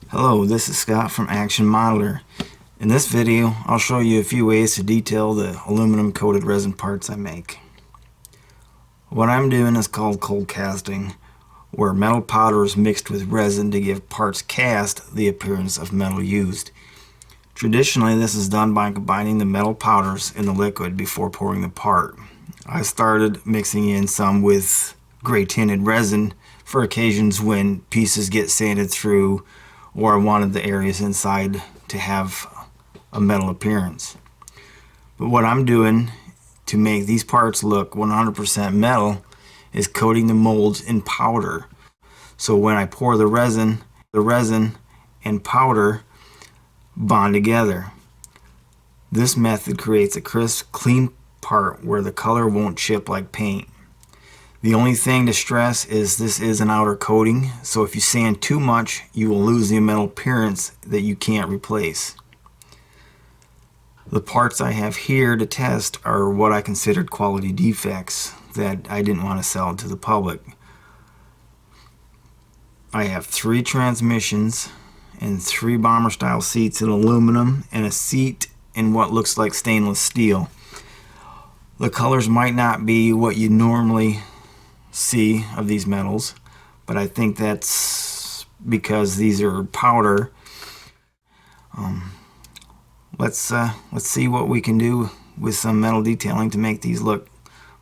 Hello, this is Scott from Action Modeler. In this video, I'll show you a few ways to detail the aluminum coated resin parts I make. What I'm doing is called cold casting, where metal powder is mixed with resin to give parts cast the appearance of metal used. Traditionally, this is done by combining the metal powders in the liquid before pouring the part. I started mixing in some with grey-tinted resin for occasions when pieces get sanded through or I wanted the areas inside to have a metal appearance. But what I'm doing to make these parts look 100% metal is coating the molds in powder. So when I pour the resin and powder bond together. This method creates a crisp, clean part where the color won't chip like paint. The only thing to stress is this is an outer coating, so if you sand too much, you will lose the metal appearance that you can't replace. The parts I have here to test are what I considered quality defects that I didn't want to sell to the public. I have 3 transmissions and 3 bomber style seats in aluminum and a seat in what looks like stainless steel. The colors might not be what you normally see of these metals, but I think that's because these are powder. Let's see what we can do with some metal detailing to make these look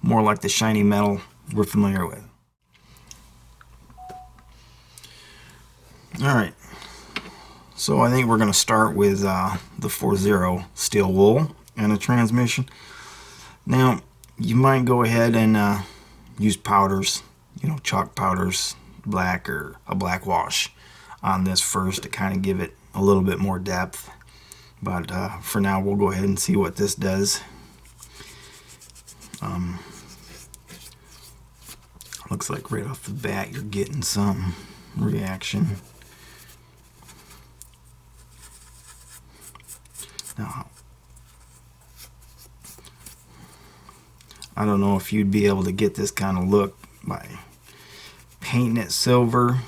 more like the shiny metal we're familiar with. Alright, so I think we're going to start with the 4.0 steel wool and a transmission. Now, you might go ahead and use powders, chalk powders, black or a black wash on this first to kind of give it a little bit more depth. But for now, we'll go ahead and see what this does. Looks like right off the bat you're getting some reaction. Now, I don't know if you'd be able to get this kind of look by painting it silver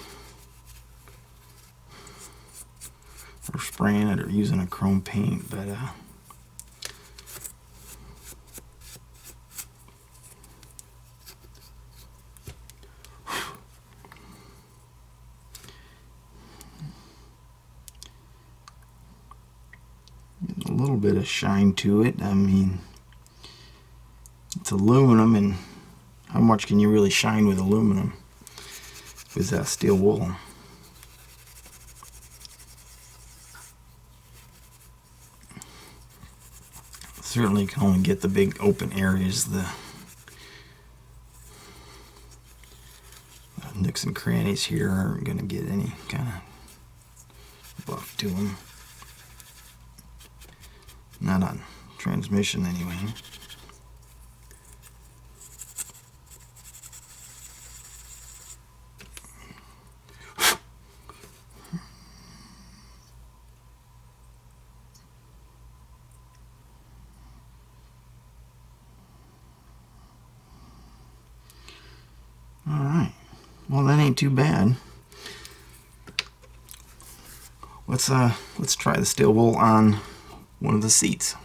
or spraying it or using a chrome paint, but a little bit of shine to it. I mean, it's aluminum, and how much can you really shine with aluminum with that steel wool? Certainly can only get the big open areas. The nooks and crannies here aren't going to get any kind of buff to them. Not on transmission anyway. Alright, well, that ain't too bad. Let's try the steel wool on one of the seats.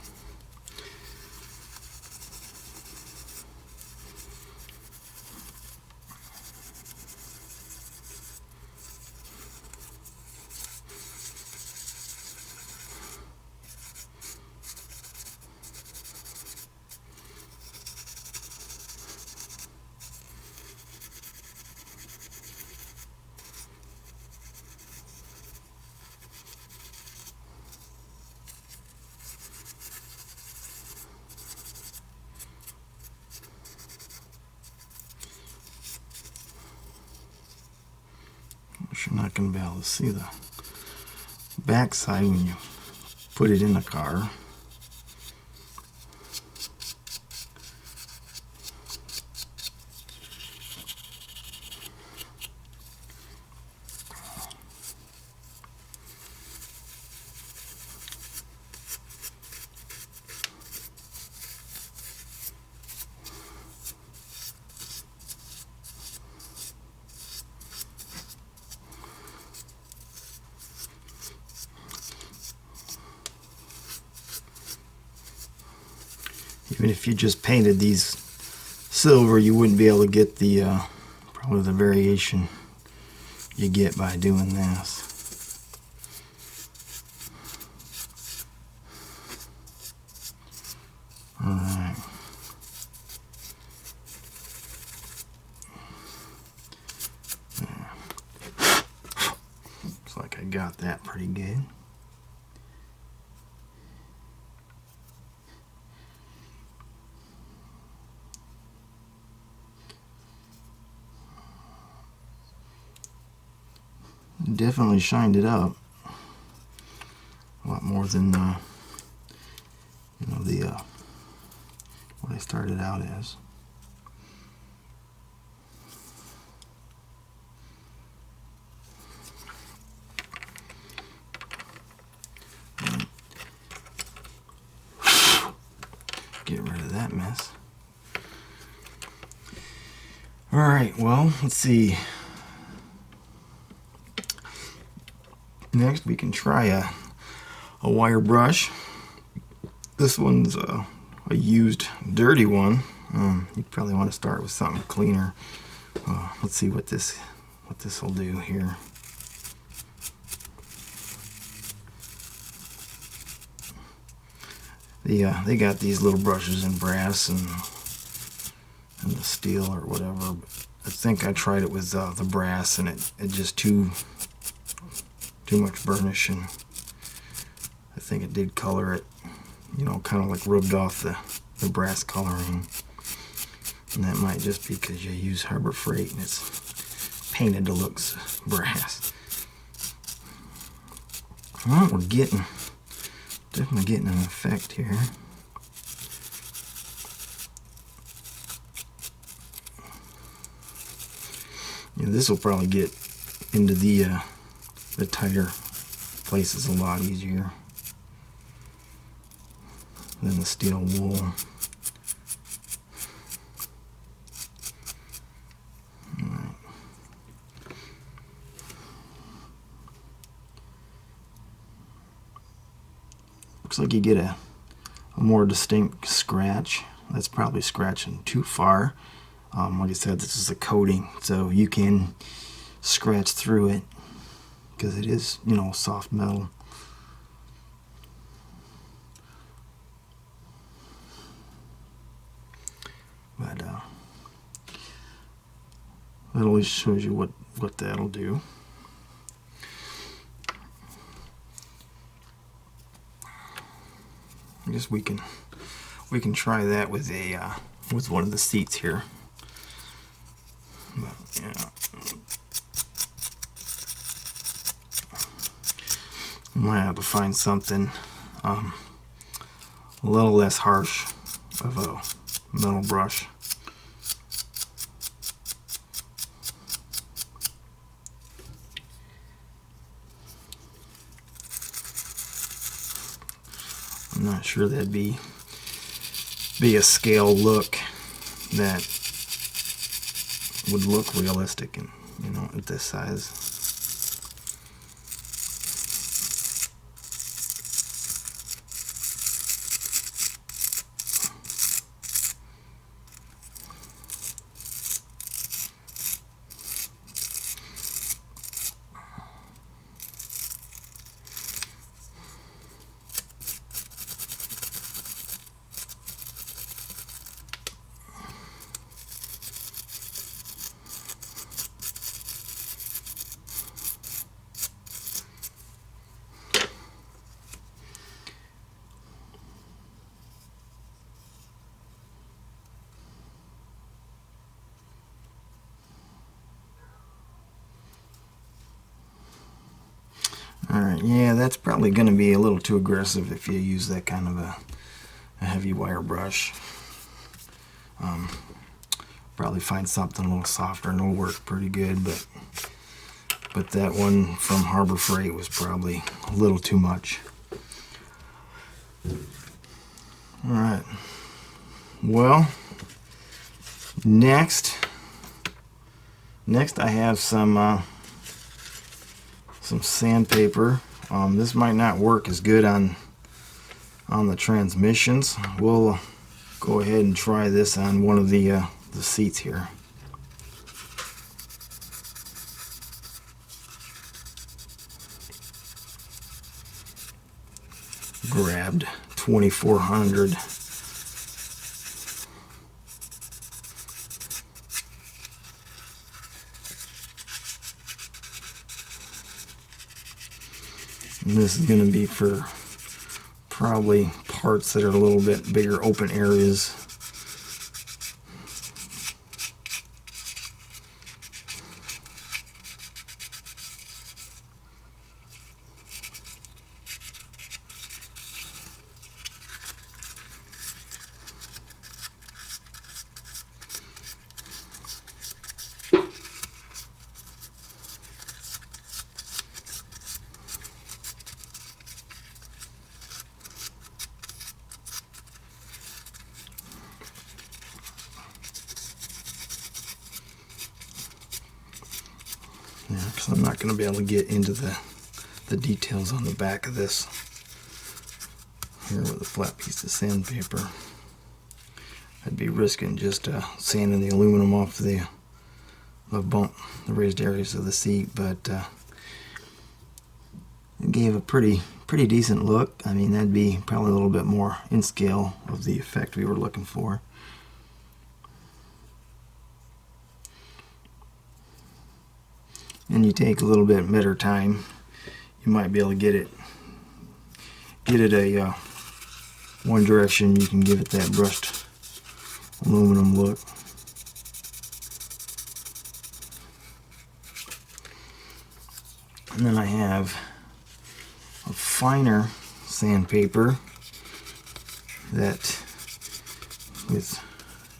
You're not going to be able to see the back side when you put it in the car. Even if you just painted these silver, you wouldn't be able to get the probably the variation you get by doing this. Alright. Looks like I got that pretty good. Definitely shined it up a lot more than you know, the what I started out as. Get rid of that mess. All right, well, let's see. Next, we can try a wire brush. This one's a used, dirty one. You probably want to start with something cleaner. Let's see what this will do here. They got these little brushes in brass and the steel or whatever. I think I tried it with the brass, and it just too much burnish, and I think it did color it, you know, kind of like rubbed off the brass coloring. And that might just be because you use Harbor Freight and it's painted to look brass. Well, we're definitely getting an effect here. Yeah, this will probably get into the tighter places a lot easier than the steel wool. Right. Looks like you get a more distinct scratch. That's probably scratching too far. Like I said, this is a coating, so you can scratch through it because it is, you know, soft metal. But that always shows you what that'll do. I guess we can try that with with one of the seats here. But, yeah. I might have to find something a little less harsh of a metal brush. I'm not sure that'd be a scale look that would look realistic, and you know, at this size. Alright, yeah, that's probably going to be a little too aggressive if you use that kind of a heavy wire brush. Probably find something a little softer and it'll work pretty good, but that one from Harbor Freight was probably a little too much. Alright, well, next I have some sandpaper. This might not work as good on the transmissions. We'll go ahead and try this on one of the seats here. Grabbed 2400. And this is going to be for probably parts that are a little bit bigger open areas. Yeah, because I'm not going to be able to get into the details on the back of this here with a flat piece of sandpaper. I'd be risking just sanding the aluminum off the bump, the raised areas of the seat, but it gave a pretty decent look. I mean, that'd be probably a little bit more in scale of the effect we were looking for. And you take a little bit better time, you might be able to get it a one direction. You can give it that brushed aluminum look. And then I have a finer sandpaper that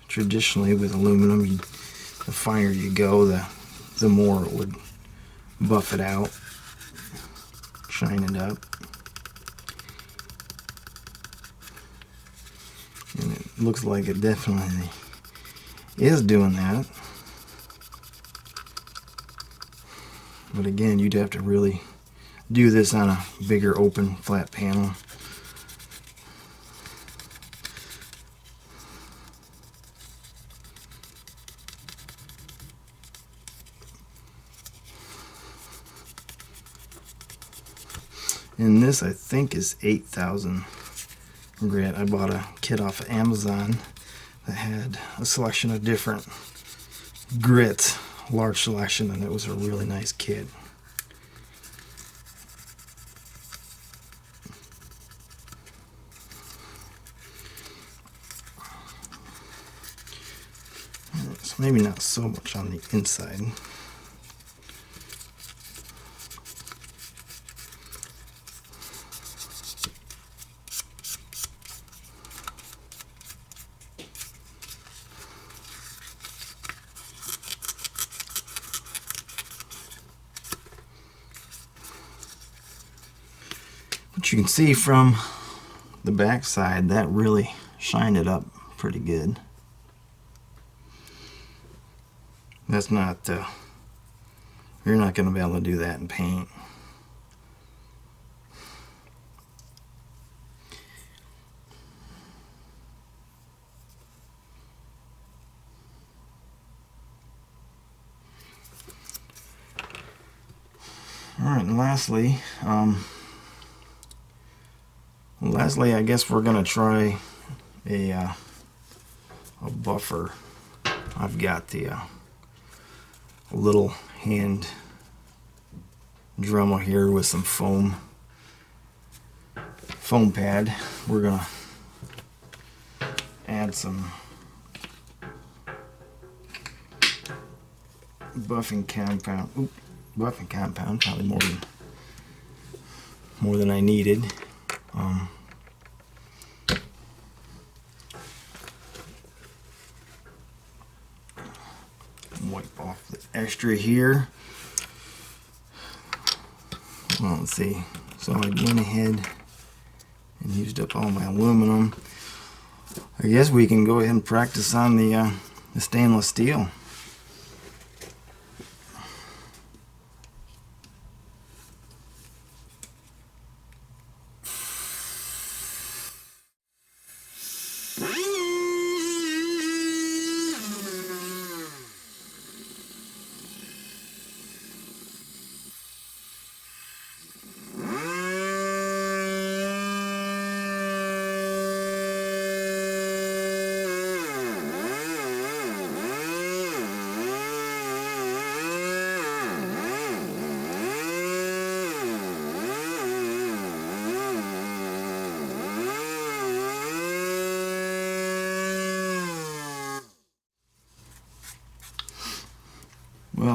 traditionally with aluminum, the finer you go, the more it would buff it out, shine it up. And it looks like it definitely is doing that. But again, you'd have to really do this on a bigger open flat panel. And this, I think, is 8,000 grit. I bought a kit off of Amazon that had a selection of different grits, large selection, and it was a really nice kit. So maybe not so much on the inside. But you can see from the back side that really shined it up pretty good. That's not, you're not going to be able to do that in paint. Alright, and lastly, I guess we're going to try a buffer. I've got the little hand Dremel here with some foam pad. We're going to add some buffing compound. Buffing compound, probably more than I needed. Wipe off the extra here. Well, let's see. So I went ahead and used up all my aluminum. I guess we can go ahead and practice on the stainless steel.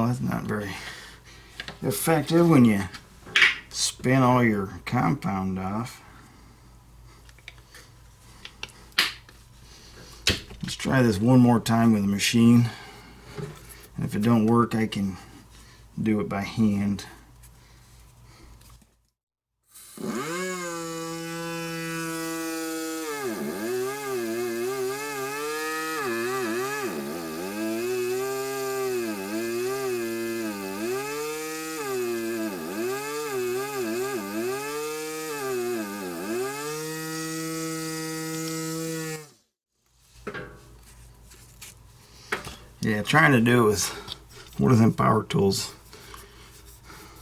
that's not very effective when you spin all your compound off. Let's try this one more time with a machine. And if it don't work, I can do it by hand. Yeah, trying to do it with one of them power tools,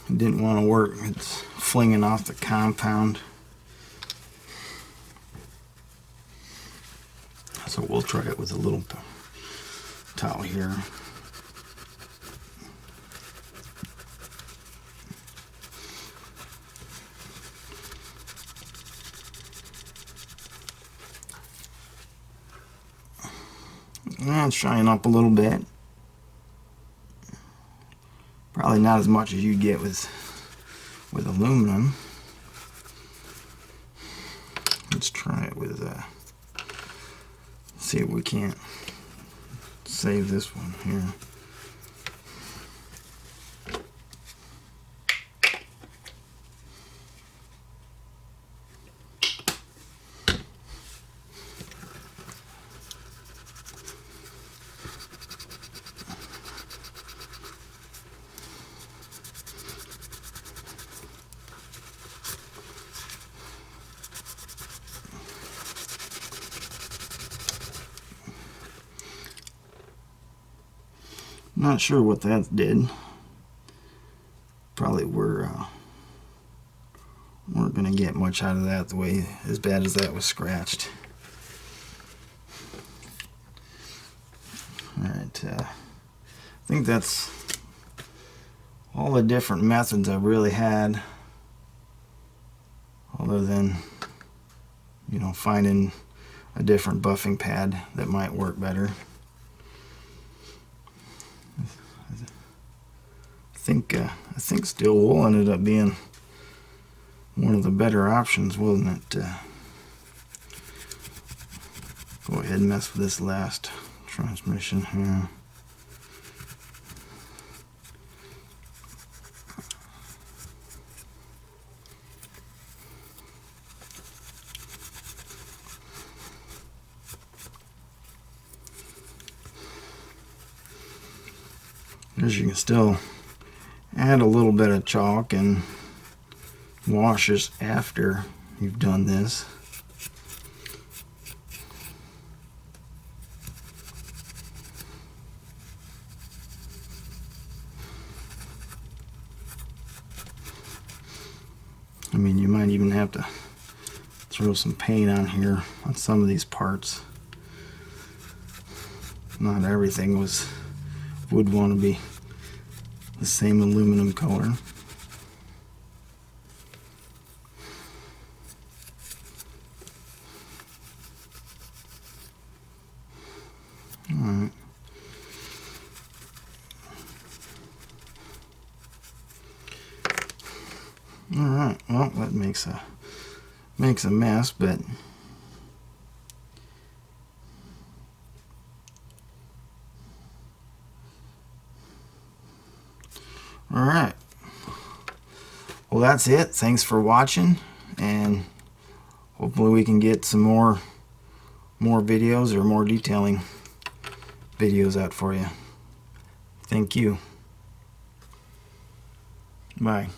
it didn't want to work. It's flinging off the compound. So we'll try it with a little towel here. And shine up a little bit. Probably not as much as you'd get with aluminum. Let's try it with see if we can't save this one here. Not sure what that did. Probably we're weren't gonna get much out of that the way as bad as that was scratched. Alright, I think that's all the different methods I've really had, other than, you know, finding a different buffing pad that might work better. I think steel wool ended up being one of the better options, wasn't it? Go ahead and mess with this last transmission here. As you can still add a little bit of chalk and wash this after you've done this. I mean, you might even have to throw some paint on here on some of these parts. Not everything would want to be the same aluminum color. Alright. Alright, well, that makes a mess, but alright. Well, that's it. Thanks for watching, and hopefully we can get some more videos or more detailing videos out for you. Thank you. Bye.